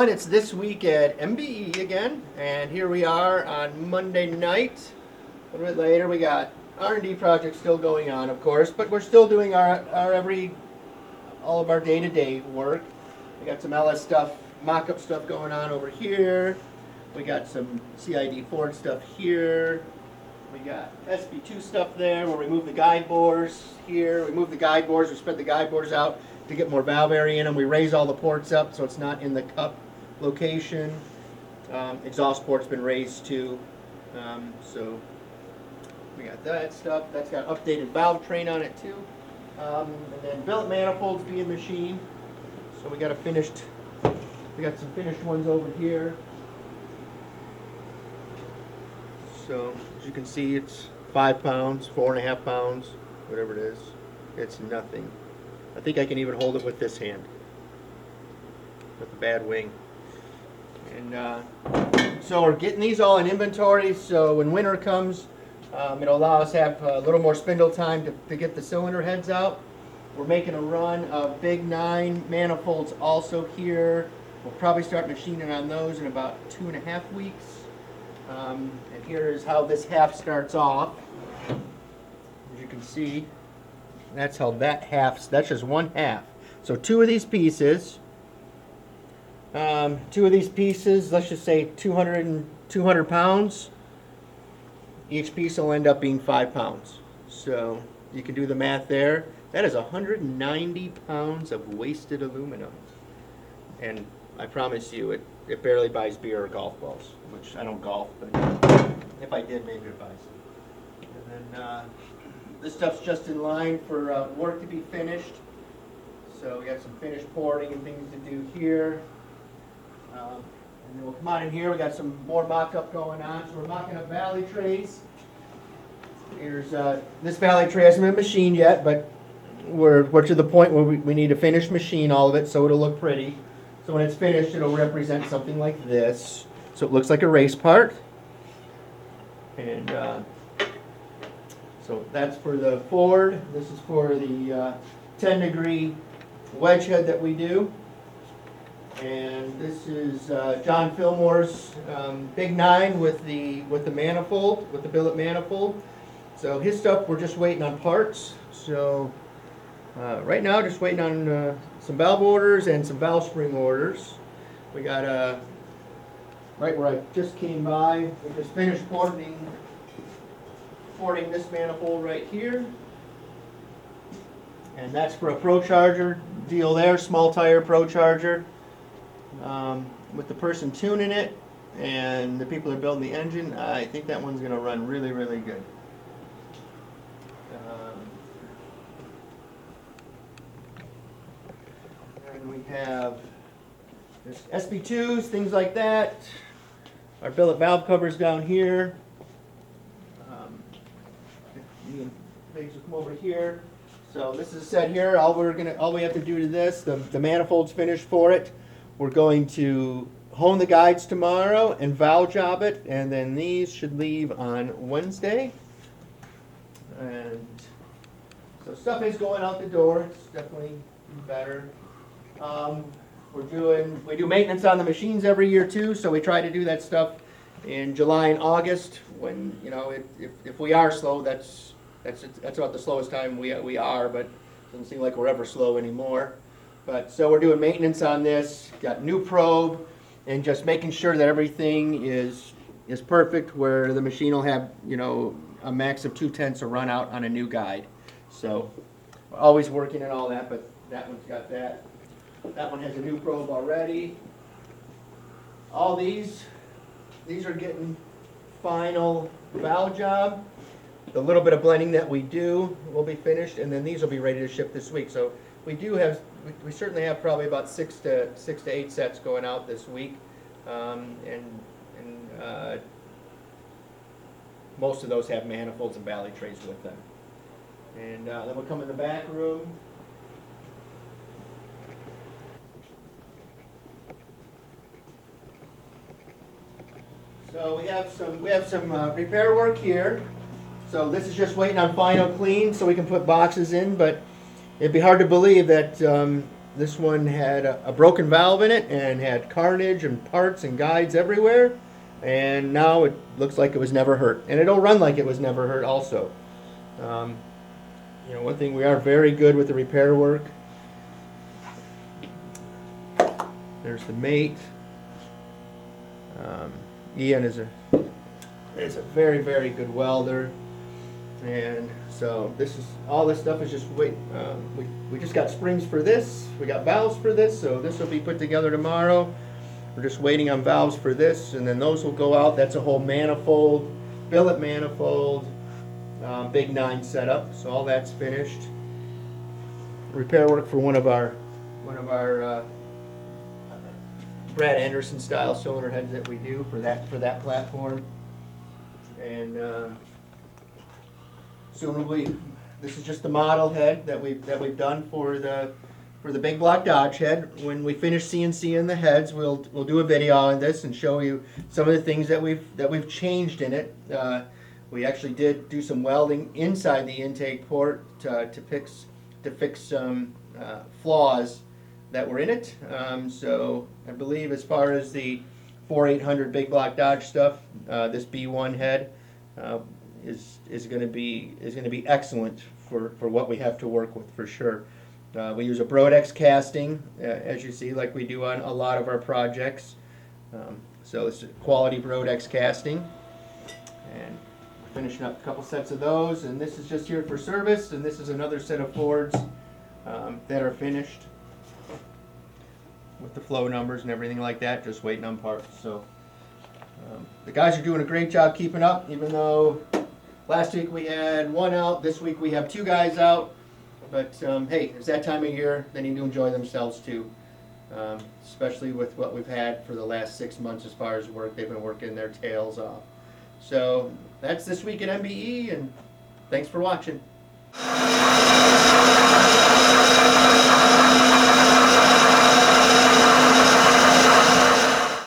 everyone. It's this week at MBE again, and here we are on Monday night. A little bit later, we got R&D projects still going on, of course, but we're still doing all of our day-to-day work. We got some LS stuff, mock-up stuff going on over here. We got some CID Ford stuff here. We got SB2 stuff there. We'll remove the guide bores here. We move the guide bores. We spread the guide bores out to get more valve area in them. We raise all the ports up so it's not in the cup location. Exhaust port's been raised too. So we got that stuff. That's got updated valve train on it too. And then billet manifolds being machined. So we got some finished ones over here. So as you can see, it's 5 pounds, 4.5 pounds, whatever it is. It's nothing. I think I can even hold it with this hand, with the bad wing. And so we're getting these all in inventory, so when winter comes, it'll allow us to have a little more spindle time to get the cylinder heads out. We're making a run of big 9 manifolds also here. We'll probably start machining on those in about 2.5 weeks. And here is how this half starts off. As you can see, that's how that's just one half. So two of these pieces, let's just say 200 pounds. Each piece will end up being 5 pounds. So you can do the math there. That is 190 pounds of wasted aluminum. And I promise you, it barely buys beer or golf balls, which I don't golf, but if I did, maybe it buys. And then this stuff's just in line for work to be finished. So we got some finished porting and things to do here. And then we'll come on in here. We got some more mock-up going on. So we're mocking up valley trays. Here's this valley tray hasn't been machined yet, but we're to the point where we need to finish machine all of it so it'll look pretty. So when it's finished, it'll represent something like this. So it looks like a race part. And so that's for the Ford. This is for the 10-degree wedge head that we do. And this is John Fillmore's Big 9 with the manifold, with the billet manifold. So his stuff, we're just waiting on parts. So right now, just waiting on some valve orders and some valve spring orders. We got right where I just came by, we just finished porting this manifold right here. And that's for a Pro Charger deal there, small tire Pro Charger. With the person tuning it and the people that are building the engine, I think that one's going to run really, really good. And we have SB2s, things like that. Our billet valve covers down here. Me and Biggs will come over here. So this is set here. All we have to do to this, the manifold's finished for it. We're going to hone the guides tomorrow and valve job it, and then these should leave on Wednesday. And so stuff is going out the door. It's definitely better. We do maintenance on the machines every year too, so we try to do that stuff in July and August when, if we are slow, that's about the slowest time we are, but it doesn't seem like we're ever slow anymore. But so we're doing maintenance on this, got new probe, and just making sure that everything is perfect, where the machine will have, a max of 2/10 a run out on a new guide. So we're always working on all that, but that one's got that. That one has a new probe already. All these are getting final valve job. The little bit of blending that we do will be finished, and then these will be ready to ship this week. So we certainly have probably about 6 to 8 sets going out this week, and most of those have manifolds and valley trays with them. And then we'll come in the back room. So we have some repair work here. So this is just waiting on final clean so we can put boxes in, but it'd be hard to believe that This one had a broken valve in it and had carnage and parts and guides everywhere. And now it looks like it was never hurt. And it'll run like it was never hurt also. One thing, we are very good with the repair work. There's the mate. Ian is a very, very good welder. And so all this stuff is just wait. We just got springs for this. We got valves for this. So this will be put together tomorrow. We're just waiting on valves for this, and then those will go out. That's a whole manifold, billet manifold, big 9 setup. So all that's finished. Repair work for one of our Brad Anderson style cylinder heads that we do for that platform. And this is just the model head that we've done for the big block Dodge head. When we finish CNC in the heads, we'll do a video on this and show you some of the things that we've changed in it. We actually did do some welding inside the intake port to fix some flaws that were in it. So I believe as far as the 4800 big block Dodge stuff, this B1 head is going to be excellent for what we have to work with for sure. We use a Brodex casting, as you see, like we do on a lot of our projects. So it's a quality Brodex casting, and we're finishing up a couple sets of those. And this is just here for service, and this is another set of Fords that are finished with the flow numbers and everything like that, just waiting on parts. So the guys are doing a great job keeping up, even though last week we had 1 out, this week we have 2 guys out. But hey, it's that time of year. They need to enjoy themselves too, especially with what we've had for the last 6 months as far as work. They've been working their tails off. So that's this week at MBE, and thanks for watching.